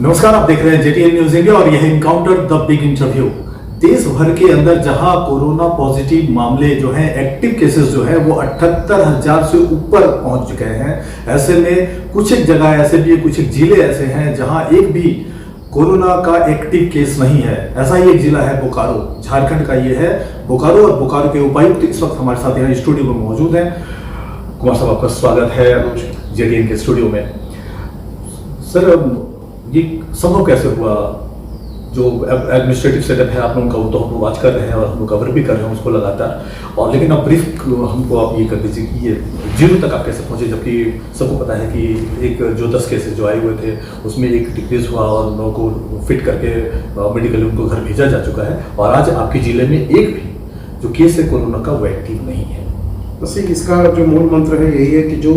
नमस्कार, आप देख रहे हैं जेटीएन न्यूज इंडिया और यह इनकाउंटर द बिग इंटरव्यू। देश भर के अंदर जहां कोरोना पॉजिटिव मामले जो हैं, एक्टिव केसेस जो है वो 78,000 से ऊपर पहुंच चुके हैं। ऐसे में कुछ एक जगह ऐसे भी, कुछ एक जिले ऐसे हैं जहां एक भी कोरोना का एक्टिव केस नहीं है। ऐसा ही एक जिला है बोकारो, झारखंड का ये है बोकारो। और बोकारो के उपायुक्त इस वक्त हमारे साथ यहाँ स्टूडियो में मौजूद हैं। कुमार साहब, आपका स्वागत है जेटीएन के स्टूडियो में। सर, ये संभव कैसे हुआ? जो एडमिनिस्ट्रेटिव सेटअप है आप लोगों का, वो तो हम लोग आज कर रहे हैं और हम लोग कवर भी कर रहे हैं उसको लगातार। और लेकिन अब ब्रीफ हमको आप ये कर दीजिए कि ये जीरो तक आप कैसे पहुंचे, जबकि सबको पता है कि एक जो 10 केसेस जो आए हुए थे उसमें एक डिक्रीज हुआ और उन लोगों को फिट करके मेडिकली उनको घर भेजा जा चुका है। और आज आपके जिले में एक भी जो केस है कोरोना का वो एक्टिव नहीं है। बस इसका जो मूल मंत्र है यही है कि जो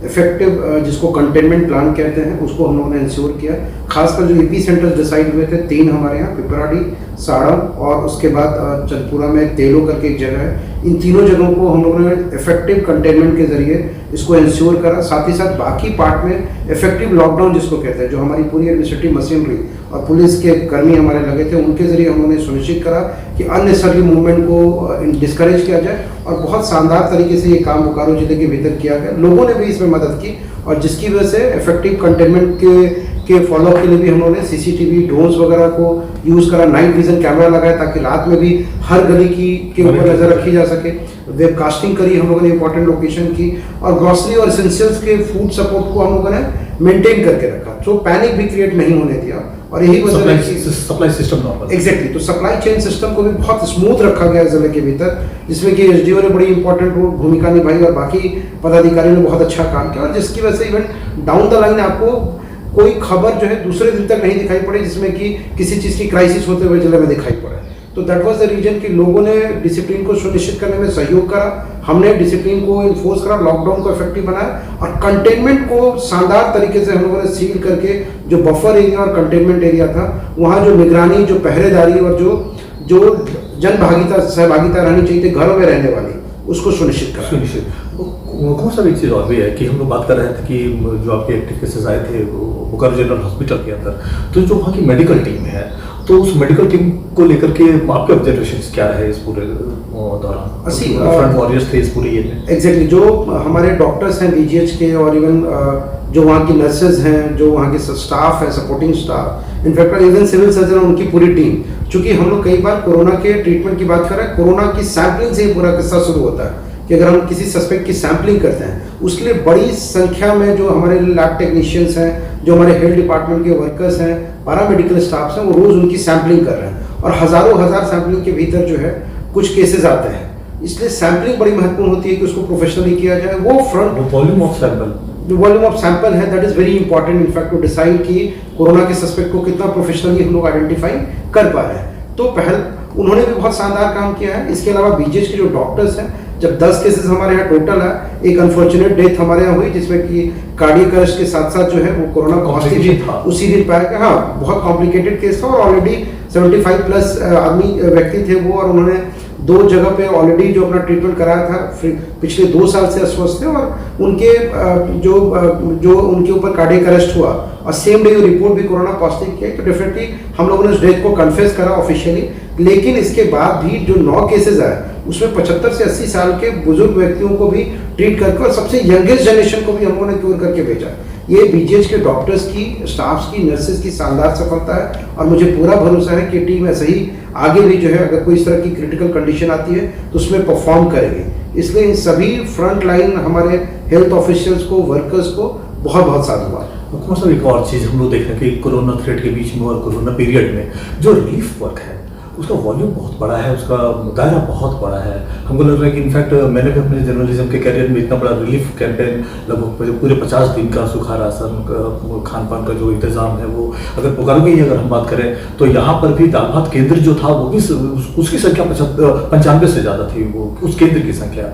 इफेक्टिव जिसको कंटेनमेंट प्लान कहते हैं उसको हम लोगों ने इंश्योर किया। खासकर जो ईपी सेंटर्स डिसाइड हुए थे 3 हमारे यहाँ, पिपराडी, साड़म और उसके बाद चंदपुरा में तेलो करके एक जगह है। इन तीनों जगहों को हम लोगों ने इफेक्टिव कंटेनमेंट के जरिए इसको इंश्योर करा। साथ ही साथ बाकी पार्ट में इफेक्टिव लॉकडाउन जिसको कहते हैं, जो हमारी पूरी एडमिनिस्ट्रेटिव मशीनरी और पुलिस के कर्मी हमारे लगे थे, उनके जरिए हम लोगों ने सुनिश्चित करा कि अननेसेसरी मूवमेंट को डिस्करेज किया जाए। और बहुत शानदार तरीके से ये काम बोकारो जिले के भीतर किया गया। लोगों ने भी इसमें मदद की और जिसकी वजह से इफेक्टिव कंटेनमेंट के फॉलोअप के लिए भी हम लोगों ने सीसीटीवी, ड्रोन्स वगैरह को यूज़ करा, नाइट विजन कैमरा लगाया ताकि रात में भी हर गली के ऊपर नज़र रखी जा सके। वेबकास्टिंग करी हम लोगों ने इंपॉर्टेंट लोकेशन की। और ग्रॉसरी और एसेंशियल्स के फूड सपोर्ट को हम लोगों ने मेंटेन करके रखा, तो पैनिक भी क्रिएट नहीं होने दिया। और यही वजह है कि सप्लाई सिस्टम नॉर्मल, एग्जैक्टली, तो सप्लाई चेन सिस्टम को भी बहुत स्मूथ रखा गया जिले के भीतर, जिसमें कि एसडीओ ने बड़ी इंपॉर्टेंट भूमिका निभाई और बाकी पदाधिकारियों ने बहुत अच्छा काम किया। और जिसकी वजह से इवन डाउन द लाइन आपको कोई खबर जो है दूसरे दिन तक नहीं दिखाई पड़ी जिसमें कि किसी चीज़ की क्राइसिस होते हुए जिले में दिखाई पड़े। तो दैट वाज द रीजन कि लोगों ने डिसिप्लिन को सुनिश्चित करने में सहयोग करा, हमने डिसिप्लिन को इन्फोर्स करा, लॉकडाउन को इफेक्टिव बनाया और कंटेनमेंट को शानदार तरीके से हम लोगों ने सील करके जो बफर एरिया और कंटेनमेंट एरिया था वहाँ जो निगरानी, जो पहरेदारी और जो सहभागिता रहनी चाहिए थी घरों में रहने वाली, उसको सुनिश्चित करा। कौन सा एक चीज़ और भी है कि हम लोग बात कर रहे थे कि जो आपके एक्टिव केसेस आए थे बोकारो जनरल हॉस्पिटल के अंदर, तो जो वहाँ की मेडिकल टीम है, तो उस मेडिकल टीम को लेकर के आपके ऑब्जर्वेशंस क्या रहे इस पूरे दौरान? फ्रंट वॉरियर्स थे इस पूरे ये में। एग्जैक्टली, जो हमारे डॉक्टर्स हैं बीजीएच के और इवन जो वहाँ की नर्सेज हैं, जो वहाँ के स्टाफ है, supporting staff, in fact even civil surgeon, उनकी पूरी टीम। चूंकि हम लोग कई बार कोरोना के ट्रीटमेंट की बात कर रहे हैं, कोरोना की सैंपलिंग से ही पूरा किस्सा शुरू होता है कि अगर हम किसी सस्पेक्ट की सैंपलिंग करते हैं उसके लिए बड़ी संख्या में जो हमारे लैब टेक्नीशियंस हैं, जो हमारे हेल्थ डिपार्टमेंट के वर्कर्स हैं, पैरामेडिकल स्टाफ्स हैं, वो रोज़ उनकी सैंपलिंग कर रहे हैं और हज़ारों हज़ार सैंपलिंग के भीतर जो है कुछ केसेस आते हैं। इसलिए सैंपलिंग बड़ी महत्वपूर्ण होती है कि उसको प्रोफेशनली किया जाए। वो फ्रंट वॉल्यूम ऑफ सैंपल, जो वॉल्यूम ऑफ सैंपल है that is very important in fact to decide कि कोरोना के सस्पेक्ट को कितना प्रोफेशनली हम लोग आइडेंटिफाई कर पा रहे हैं। तो पहल उन्होंने भी बहुत शानदार काम किया है। इसके अलावा बीजेच के जो डॉक्टर्स हैं, जब 10 केसेस हमारे यहाँ टोटल है, एक अनफॉर्चुनेट डेथ हमारे यहाँ हुई जिसमें कि कार्डियक अरेस्ट के साथ साथ जो है वो कोरोना पॉजिटिव था उसी दिन पाया गया। हाँ, बहुत कॉम्प्लिकेटेड केस था और ऑलरेडी 75+ आदमी व्यक्ति थे वो, और उन्होंने 2 जगह पे ऑलरेडी जो अपना ट्रीटमेंट कराया था, पिछले 2 साल से अस्वस्थ थे और उनके जो उनके ऊपर कार्डियक अरेस्ट हुआ और सेम डे रिपोर्ट भी कोरोना पॉजिटिव किया। तो डेफिनेटली हम लोगों ने उस डेथ को कन्फेस करा ऑफिशियली। लेकिन इसके बाद भी जो 9 केसेस आए उसमें 75 से 80 साल के बुजुर्ग व्यक्तियों को भी ट्रीट करके और सबसे यंगेस्ट जनरेशन को भी हम लोगों ने क्योर करके भेजा। ये बीजीएच के डॉक्टर्स की, स्टाफ्स की, नर्सेज की शानदार सफलता है और मुझे पूरा भरोसा है कि टीम ऐसे ही आगे भी जो है अगर कोई इस तरह की क्रिटिकल कंडीशन आती है तो उसमें परफॉर्म करेगी। इसलिए इन सभी फ्रंट लाइन हमारे हेल्थ ऑफिशियल्स को, वर्कर्स को बहुत बहुत साधुवाद। कौन सा एक और चीज़ हम लोग देख रहे हैं कि कोरोना थ्रेट के बीच में और कोरोना पीरियड में जो रिलीफ वर्क है उसका वॉल्यूम बहुत बड़ा है, उसका दायरा बहुत बड़ा है। हमको लग रहा है कि इनफैक्ट मैंने भी अपने जर्नलिज्म के कैरियर में इतना बड़ा रिलीफ कैंपेन, लगभग पूरे 50 दिन का सूखा राशन, खान पान का जो इंतजाम है वो, अगर बोकारो की अगर हम बात करें तो यहाँ पर भी दाल भात केंद्र जो था वो भी उसकी संख्या 95 से ज़्यादा थी, वो उस केंद्र की संख्या।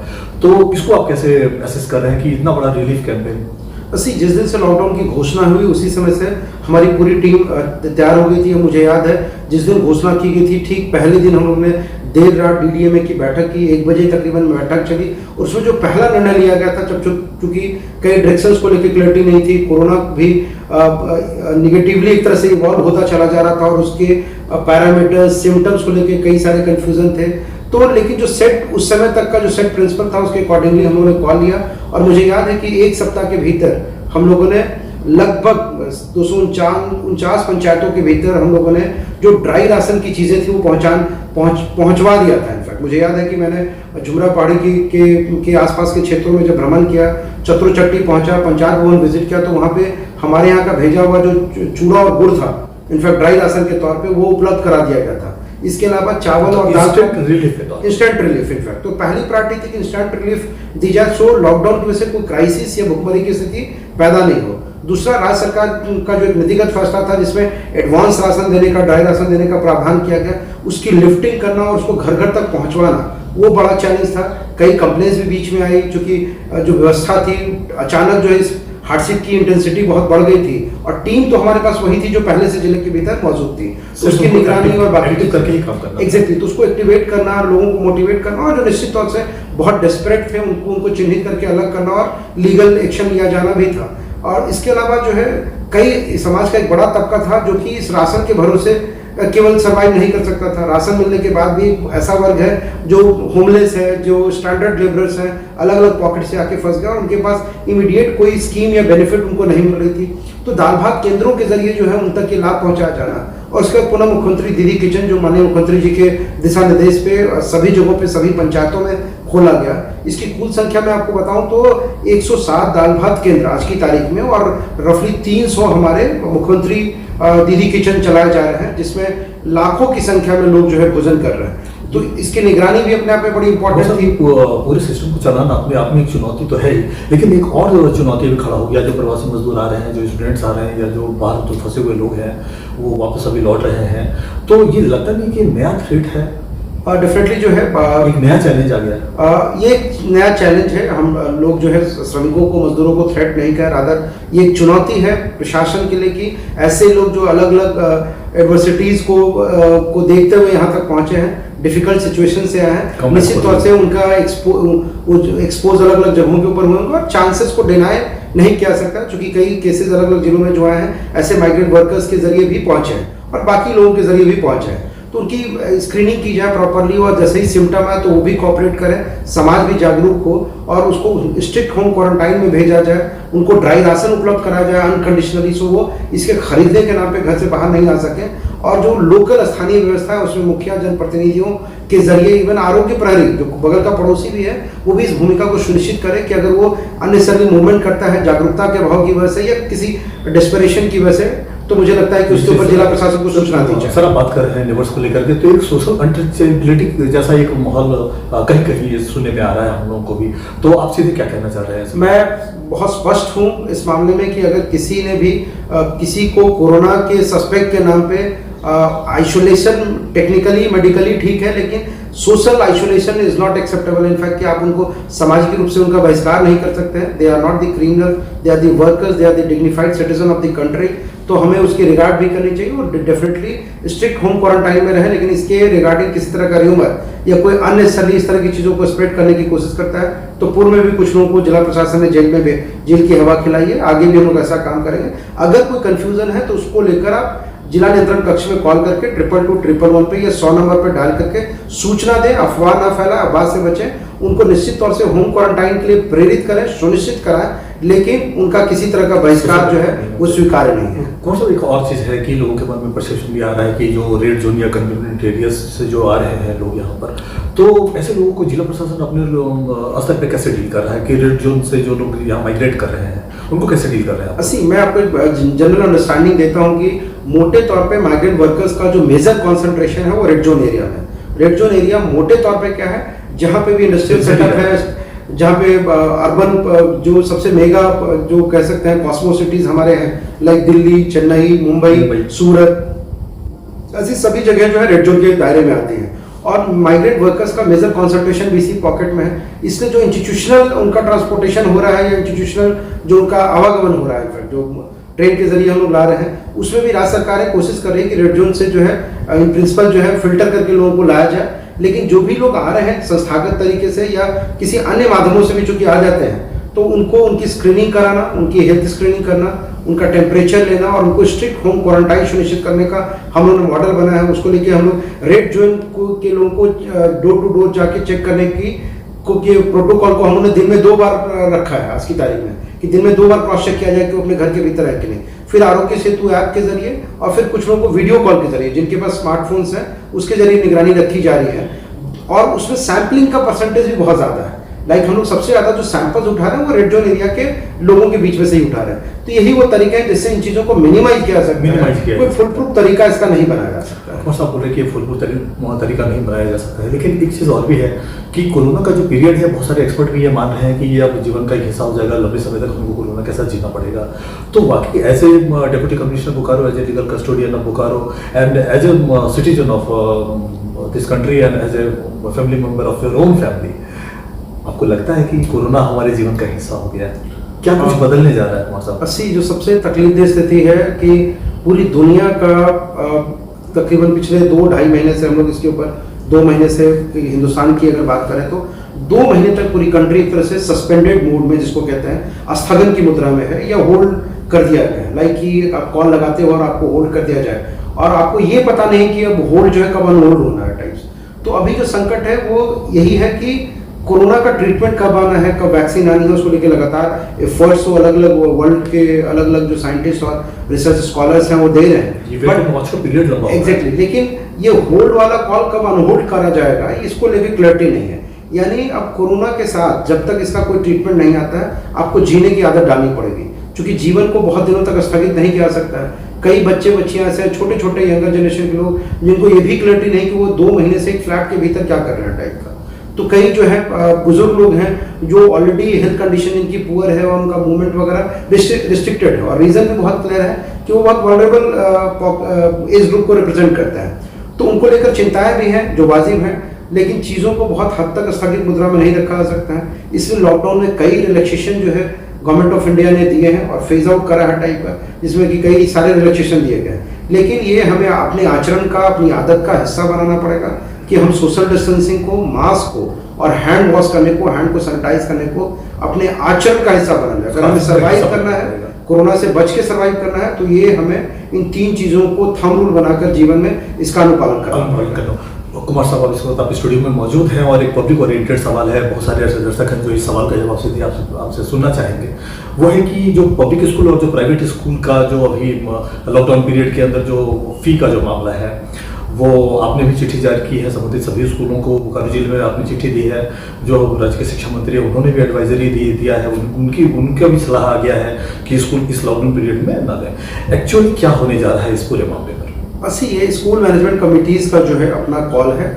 तो इसको आप कैसे असेस कर रहे हैं कि इतना बड़ा रिलीफ कैंपेन? अस्सी जिस दिन से लॉकडाउन की घोषणा हुई उसी समय से हमारी पूरी टीम तैयार हो गई थी। मुझे याद है जिस दिन घोषणा की गई थी ठीक पहले दिन हम लोगों ने देर रात डीडीएमए की बैठक की, 1 बजे तकरीबन बैठक चली। उसमें जो पहला निर्णय लिया गया था, जब चूंकि कई डायरेक्शंस को लेकर क्लैरिटी नहीं थी, कोरोना भी निगेटिवली एक तरह से इवॉल्व होता चला जा रहा था और उसके पैरामीटर्स सिम्टम्स को लेकर कई सारे कंफ्यूजन थे। तो लेकिन जो सेट उस समय तक का जो सेट प्रिंसिपल था उसके अकॉर्डिंगली हम लोगों ने कॉल लिया और मुझे याद है कि 1 सप्ताह के भीतर हम लोगों ने लगभग 249 पंचायतों के भीतर हम लोगों ने जो ड्राई राशन की चीज़ें थी वो पहुंचवा दिया था। इनफैक्ट मुझे याद है कि मैंने झुमरा पहाड़ी के आसपास के क्षेत्रों में जब भ्रमण किया, चतुरचट्टी पहुंचा, पंचायत भवन विजिट किया, तो वहाँ पे हमारे यहाँ का भेजा हुआ जो चूड़ा और गुड़ था इनफैक्ट ड्राई राशन के तौर पे वो उपलब्ध करा दिया गया था। इसके अलावा चावल और दाल इंस्टेंट रिलीफ इनफैक्ट तो पहली प्रायोरिटी थी कि इंस्टेंट रिलीफ दी जाए, सो लॉकडाउन की वजह से कोई क्राइसिस या भुखमरी की स्थिति पैदा नहीं हो। दूसरा, राज्य सरकार का जो एक नीतिगत फैसला था जिसमें एडवांस राशन देने का, ड्राई राशन देने का प्रावधान किया गया, उसकी लिफ्टिंग करना और उसको घर घर तक पहुंचवाना वो बड़ा चैलेंज था। कई कंप्लेंट्स भी बीच में आई क्योंकि जो व्यवस्था थी अचानक जो है इस हार्डशिप की इंटेंसिटी बहुत बढ़ गई थी और टीम तो हमारे पास वही थी जो पहले से जिले के भीतर मौजूद थी, तो उसकी निगरानी और बाकी करके ही काम करना एग्जैक्टली, तो उसको एक्टिवेट करना, लोगों को मोटिवेट करना और जो निश्चित तौर से बहुत डेस्परेट थे उनको चिन्हित करके अलग करना और लीगल एक्शन लिया जाना भी था। और इसके अलावा जो है कई समाज का एक बड़ा तबका था जो कि इस राशन के भरोसे केवल सर्वाइव नहीं कर सकता था। राशन मिलने के बाद भी ऐसा वर्ग है जो होमलेस है, जो स्टैंडर्ड लेबरर्स हैं, अलग अलग पॉकेट से आके फंस गया और उनके पास इमीडिएट कोई स्कीम या बेनिफिट उनको नहीं मिल रही थी। तो दाल भात केंद्रों के जरिए जो है उन तक ये लाभ पहुंचाया जाना और उसके बाद पुनः मुख्यमंत्री दीदी किचन जो माननीय मुख्यमंत्री जी के दिशा निर्देश पे सभी जगहों पे सभी पंचायतों में खोला गया। इसकी कुल संख्या मैं आपको बताऊं तो 107 दाल भात केंद्र आज की तारीख में और रफली 300 हमारे मुख्यमंत्री दीदी किचन चलाए जा रहे हैं जिसमें लाखों की संख्या में लोग जो है भोजन कर रहे हैं। तो इसकी निगरानी भी अपने आप में बड़ी इंपॉर्टेंट थी। पूरे सिस्टम को चलाना अपने आप में एक चुनौती तो है ही, लेकिन एक और चुनौती भी खड़ा हो गया। जो प्रवासी मजदूर आ रहे हैं, जो स्टूडेंट्स आ रहे हैं या जो बाहर तो फंसे हुए लोग हैं वो वापस अभी लौट रहे हैं, तो ये लगता नहीं कि नया थ्रेट है? डेफिनेटली जो है एक नया चैलेंज आ गया। ये एक नया चैलेंज है। हम लोग जो है श्रमिकों को, मजदूरों को थ्रेट नहीं कह, रादर ये एक चुनौती है प्रशासन के लिए कि ऐसे लोग जो अलग अलग एडवर्सिटीज को देखते हुए यहाँ तक पहुंचे हैं, डिफिकल्ट सिचुएशन से आए हैं, निश्चित तौर से उनका एक्सपोज अलग अलग जगहों के ऊपर हुए और चांसेस को डिनाई नहीं किया सकता क्योंकि कई केसेस अलग अलग जिलों में जो आए हैं ऐसे माइग्रेंट वर्कर्स के जरिए भी पहुंचे हैं और बाकी लोगों के जरिए भी पहुंचे हैं। तो उनकी स्क्रीनिंग की जाए प्रॉपरली और जैसे ही सिम्टम आए तो वो भी कोऑपरेट करें, समाज भी जागरूक हो और उसको स्ट्रिक्ट होम क्वारंटाइन में भेजा जाए, उनको ड्राई राशन उपलब्ध कराया जाए अनकंडीशनली, सो वो इसके खरीदने के नाम पे घर से बाहर नहीं आ सके। और जो लोकल स्थानीय व्यवस्था है उसमें मुखिया जनप्रतिनिधियों के जरिए इवन आरोग्य प्रहरी जो बगल का पड़ोसी भी है वो भी इस भूमिका को सुनिश्चित करे कि अगर वो अननेसेसरी मूवमेंट करता है जागरूकता के अभाव की वजह से या किसी डेस्परेशन की वजह से, तो मुझे लगता है कि उसके ऊपर जिला प्रशासन को सूचना दी जाए। सर, आप बात कर रहे हैं लेबर्स को लेकर के, तो एक सोशल अनटचेबिलिटी जैसा एक माहौल कहीं कहीं सुनने में आ रहा है हम लोगों को भी, तो आप सीधे क्या कहना चाह रहे हैं? मैं बहुत स्पष्ट हूँ इस मामले में कि अगर किसी ने भी किसी को कोरोना के सस्पेक्ट के नाम पे आइसोलेशन टेक्निकली मेडिकली ठीक है लेकिन social isolation is not acceptable. In fact कि आप उनको सामाजिक रूप से उनका बहिष्कार नहीं कर सकते हैं। They are not the criminal, they are the workers, they are the dignified citizen of the country. तो हमें उसकी रिगार्ड भी करनी चाहिए और डेफिनेटली स्ट्रिक्ट होम क्वारंटाइन में रहे, लेकिन इसके रिगार्डिंग किसी तरह का र्यूमर या कोई अननेसेसरी इस तरह की चीज़ों को स्प्रेड करने की कोशिश करता है तो पूर्व में भी कुछ लोगों को जिला प्रशासन ने जेल की हवा खिलाई है, आगे भी हम लोग ऐसा काम करेंगे। अगर कोई कंफ्यूजन है तो उसको लेकर आप जिला नियंत्रण कक्ष में कॉल करके 222-111 पे या 100 नंबर पे डायल करके सूचना दें, अफवाह ना फैलाएं, अफवाह से बचें, उनको निश्चित तौर से होम क्वारंटाइन के लिए प्रेरित करें, सुनिश्चित कराएं, लेकिन उनका किसी तरह का बहिष्कार जो है वो स्वीकार्य नहीं है। कौन सा एक और चीज़ है कि लोगों के मन में परसेप्शन भी आ रहा है कि जो रेड जोन या कंटेनमेंट एरिया से जो आ रहे हैं लोग यहाँ पर, तो ऐसे लोगों को जिला प्रशासन अपने स्तर पे कैसे डील कर रहा है कि रेड जोन से जो लोग यहाँ माइग्रेट कर रहे हैं उनको कैसे डील कर रहे हैं? मैं आपको एक जनरल अंडरस्टैंडिंग देता हूँ कि मोटे तौर पे माइग्रेंट वर्कर्स का जो मेजर कॉन्सेंट्रेशन है वो रेड जोन एरिया में। रेड जोन एरिया मोटे तौर पे क्या है, जहाँ पे भी इंडस्ट्रियल सेटअप है, जहाँ पे अर्बन जो सबसे मेगा जो कह सकते हैं कॉस्मो सिटीज हमारे हैं लाइक दिल्ली, चेन्नई, मुंबई, सूरत, ऐसी सभी जगह जो है रेड जोन के दायरे में आती हैं। और माइग्रेंट वर्कर्स का मेजर कॉन्सेंट्रेशन भी इसी पॉकेट में है। इसलिए जो इंस्टीट्यूशनल उनका ट्रांसपोर्टेशन हो रहा है या इंस्टीट्यूशनल जो उनका आवागमन हो रहा है, इनफैक्ट जो ट्रेन के जरिए हम लोग ला रहे हैं, उसमें भी राज्य सरकारें कोशिश कर रही है कि रेड जोन से जो है इन प्रिंसिपल जो है फिल्टर करके लोगों को लाया जाए। लेकिन जो भी लोग आ रहे हैं संस्थागत तरीके से या किसी अन्य माध्यमों से भी चूंकि आ जाते हैं, तो उनको उनकी स्क्रीनिंग कराना, उनकी हेल्थ स्क्रीनिंग करना, उनका टेम्परेचर लेना और उनको स्ट्रिक्ट होम क्वारंटाइन सुनिश्चित करने का हम लोगों ने मॉडल बनाया है। उसको लेके हम लोग रेड जोन के लोगों को डोर टू डोर जाके चेक करने की प्रोटोकॉल को हम लोगों ने दिन में 2 बार रखा है आज की तारीख में, कि दिन में 2 बार क्रॉस चेक किया जाए कि वो अपने घर के भीतर है कि नहीं। फिर आरोग्य सेतु ऐप के जरिए और फिर कुछ लोगों को वीडियो कॉल के जरिए, जिनके पास स्मार्टफोन्स हैं, उसके जरिए निगरानी रखी जा रही है। और उसमें सैंपलिंग का परसेंटेज भी बहुत ज़्यादा है। लाइक हम लोग सबसे ज़्यादा जो सैंपल्स उठा रहे हैं वो रेड जोन एरिया के लोगों के बीच में से ही उठा रहे हैं। तो यही वो तरीका है जिससे इन चीज़ों को मिनिमाइज किया जा सकता है। कोई फुल प्रूफ तरीका इसका नहीं बनाया जा सकता है। आप बोल रहे कि फुल प्रूफ तरीका नहीं बनाया जा सकता है, लेकिन एक चीज़ और भी है कि कोरोना का जो पीरियड है, बहुत सारे एक्सपर्ट भी ये मान रहे हैं कि ये अब जीवन का एक हिस्सा हो जाएगा, लंबे समय तक हमको कोरोना के साथ जीना पड़ेगा। तो वाकई as a deputy commissioner Bokaro, as a legal custodian of Bokaro and as a citizen of this country and as a family member of your own family, आपको लगता है कि कोरोना हमारे जीवन का हिस्सा हो गया है? क्या कुछ बदलने जा रहा है कुमार साहब? अस्सी जो सबसे तकलीफदेह स्थिति है कि पूरी दुनिया का तकरीबन पिछले 2-2.5 महीने से हम लोग इसके ऊपर 2 महीने से हिंदुस्तान की अगर बात करें तो 2 महीने तक पूरी कंट्री एक तरह से सस्पेंडेड मोड में, जिसको कहते हैं स्थगन की मुद्रा में है या होल्ड कर दिया गया है। लाइक कि आप कॉल लगाते हो और आपको होल्ड कर दिया जाए और आपको ये पता नहीं कि अब होल्ड जो है कब अनहोल्ड होना है टाइप्स। तो अभी जो संकट है वो यही है कि कोरोना का ट्रीटमेंट कब आना है, कब वैक्सीन आनी है, उसको लेकर लगातार एफर्ट्स तो अलग अलग वर्ल्ड के अलग अलग जो साइंटिस्ट और रिसर्च स्कॉलर्स हैं वो दे रहे हैं। एग्जैक्टली, लेकिन ये होल्ड वाला कॉल कब अनहोल्ड करा जाएगा इसको लेकर क्लैरिटी नहीं है। यानी अब कोरोना के साथ जब तक इसका कोई ट्रीटमेंट नहीं आता है, आपको जीने की आदत डालनी पड़ेगी, क्योंकि जीवन को बहुत दिनों तक स्थगित नहीं किया जाता है। कई बच्चे बच्चियां ऐसे छोटे छोटे यंगर जनरेशन के लोग जिनको ये भी क्लैरिटी नहीं कि वो 2 महीने से एक फ्लैट के भीतर क्या कर रहे हैं टाइप का। तो कई जो है बुजुर्ग लोग हैं जो ऑलरेडी हेल्थ कंडीशन इनकी पुअर है और उनका मूवमेंट वगैरह रिस्ट्रिक्टेड है, और रीजन भी बहुत क्लियर है कि वो बहुत वल्नरेबल एज ग्रुप को रिप्रेजेंट करता है। तो उनको लेकर चिंताएं भी हैं जो वाजिब हैं, लेकिन चीज़ों को बहुत हद तक स्थगित मुद्रा में नहीं रखा जा सकता है। इसलिए लॉकडाउन में कई रिलैक्सेशन जो है गवर्नमेंट ऑफ इंडिया ने दिए हैं और फेज आउट करा है टाइप का, जिसमें कि कई सारे रिलैक्सेशन दिए गए। लेकिन ये हमें अपने आचरण का, अपनी आदत का हिस्सा बनाना पड़ेगा कि हम सोशल डिस्टेंसिंग को, मास्क को और हैंड वॉश करने को, हैंड को सैनिटाइज करने को अपने आचरण का हिस्सा बनाना है। अगर हमें सर्वाइव करना है, कोरोना से बच के सर्वाइव करना है, तो ये हमें इन 3 चीज़ों को थंब रूल बनाकर जीवन में इसका अनुपालन करना। कुमार साहब, आप इस वक्त आप स्टूडियो में मौजूद हैं और एक पब्लिक ओरिएंटेड सवाल है, बहुत सारे ऐसे दर्शक हैं जो इस सवाल का जवाब सीधे आपसे सुनना चाहेंगे। वो है कि जो पब्लिक स्कूल और जो प्राइवेट स्कूल का जो अभी लॉकडाउन पीरियड के अंदर जो फी का जो मामला है, वो आपने भी चिट्ठी जारी की है संबंधित सभी स्कूलों को, बोकारो जिले में आपने चिट्ठी दी है, जो राज्य के शिक्षा मंत्री है उन्होंने भी एडवाइजरी दिया है, उनका भी सलाह आ गया है कि स्कूल इस लॉकडाउन पीरियड में ना दें। एक्चुअली क्या होने जा रहा है इस पूरे मामले पर? बस ये स्कूल मैनेजमेंट कमिटीज़ का जो है अपना कॉल है।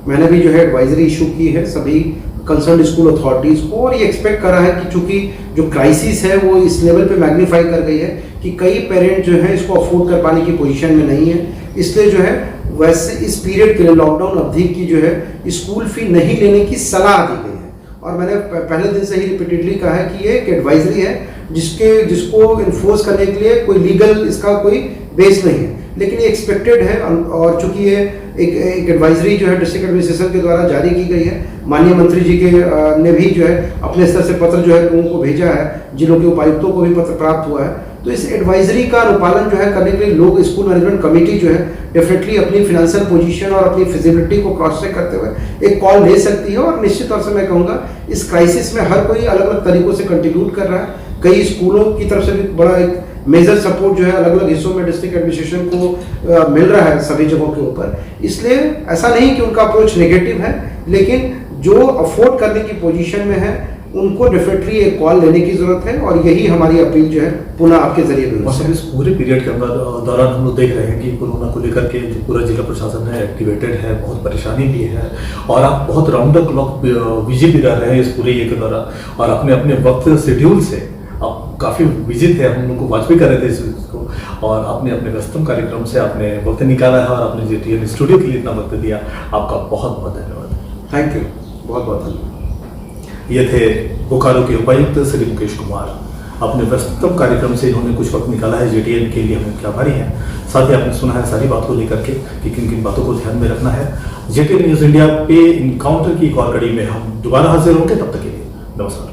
मैंने भी जो है एडवाइजरी इशू की है सभी कंसर्न स्कूल अथॉरिटीज़ को, और ये एक्सपेक्ट करा है कि चूंकि जो क्राइसिस है वो इस लेवल पे मैग्नीफाई कर गई है कि कई पेरेंट जो है इसको अफोर्ड कर पाने की पोजीशन में नहीं है। इसलिए जो है वैसे इस पीरियड के लिए, लॉकडाउन अवधि की जो है स्कूल फी नहीं लेने की सलाह दी गई है। और मैंने पहले दिन से ही रिपीटेडली कहा है कि ये एक एडवाइजरी है जिसको इन्फोर्स करने के लिए कोई लीगल इसका कोई बेस नहीं है, लेकिन ये एक्सपेक्टेड है। और चूंकि ये एक एडवाइजरी जो है डिस्ट्रिक्ट एडमिनिस्ट्रेशन के द्वारा जारी की गई है, माननीय मंत्री जी के ने भी जो है अपने स्तर से पत्र जो है लोगों को भेजा है, जिलों के उपायुक्तों को भी पत्र प्राप्त हुआ है। तो इस एडवाइजरी का अनुपालन जो है करने के लिए लोग, स्कूल मैनेजमेंट कमेटी जो है डेफिनेटली अपनी फिनेंशियल पोजीशन और अपनी फिजिबिलिटी को क्रॉस चेक करते हुए एक कॉल ले सकती है। और निश्चित तौर से मैं कहूँगा इस क्राइसिस में हर कोई अलग अलग तरीकों से कंट्रीब्यूट कर रहा है। कई स्कूलों की तरफ से भी बड़ा एक मेजर सपोर्ट जो है अलग अलग हिस्सों में डिस्ट्रिक्ट एडमिनिस्ट्रेशन को मिल रहा है सभी जगहों के ऊपर। इसलिए ऐसा नहीं कि उनका अप्रोच नेगेटिव है, लेकिन जो अफोर्ड करने की पोजीशन में है उनको डेफिनेटली एक कॉल लेने की जरूरत है, और यही हमारी अपील जो है पुनः आपके जरिए भी। इस पूरे पीरियड के दौरान हम लोग देख रहे हैं कि कोरोना को लेकर के जो पूरा जिला प्रशासन है एक्टिवेटेड है, बहुत परेशानी भी है, और आप बहुत राउंड द क्लॉक बिजी भी रह रहे हैं इस पूरे ये के दौरान, और अपने अपने वक्त शेड्यूल से आप काफ़ी बिजी थे, हम लोग को वॉच भी कर रहे थे इसको। और आपने अपने व्यस्तम कार्यक्रम से आपने वक्त निकाला है और आपने JTN स्टूडियो के लिए इतना वक्त दिया, आपका बहुत बहुत धन्यवाद। थैंक यू, बहुत बहुत धन्यवाद। ये थे बोकारो के उपायुक्त श्री मुकेश कुमार। अपने व्यस्तम कार्यक्रम से इन्होंने कुछ वक्त निकाला है JTN के लिए, हम उनके आभारी हैं। साथ ही आपने सुना है सारी बात को लेकर के कि किन किन बातों को ध्यान में रखना है। JTN न्यूज़ इंडिया पे इनकाउंटर की एक और कड़ी में हम दोबारा हाजिर होंगे, तब तक के लिए नमस्कार।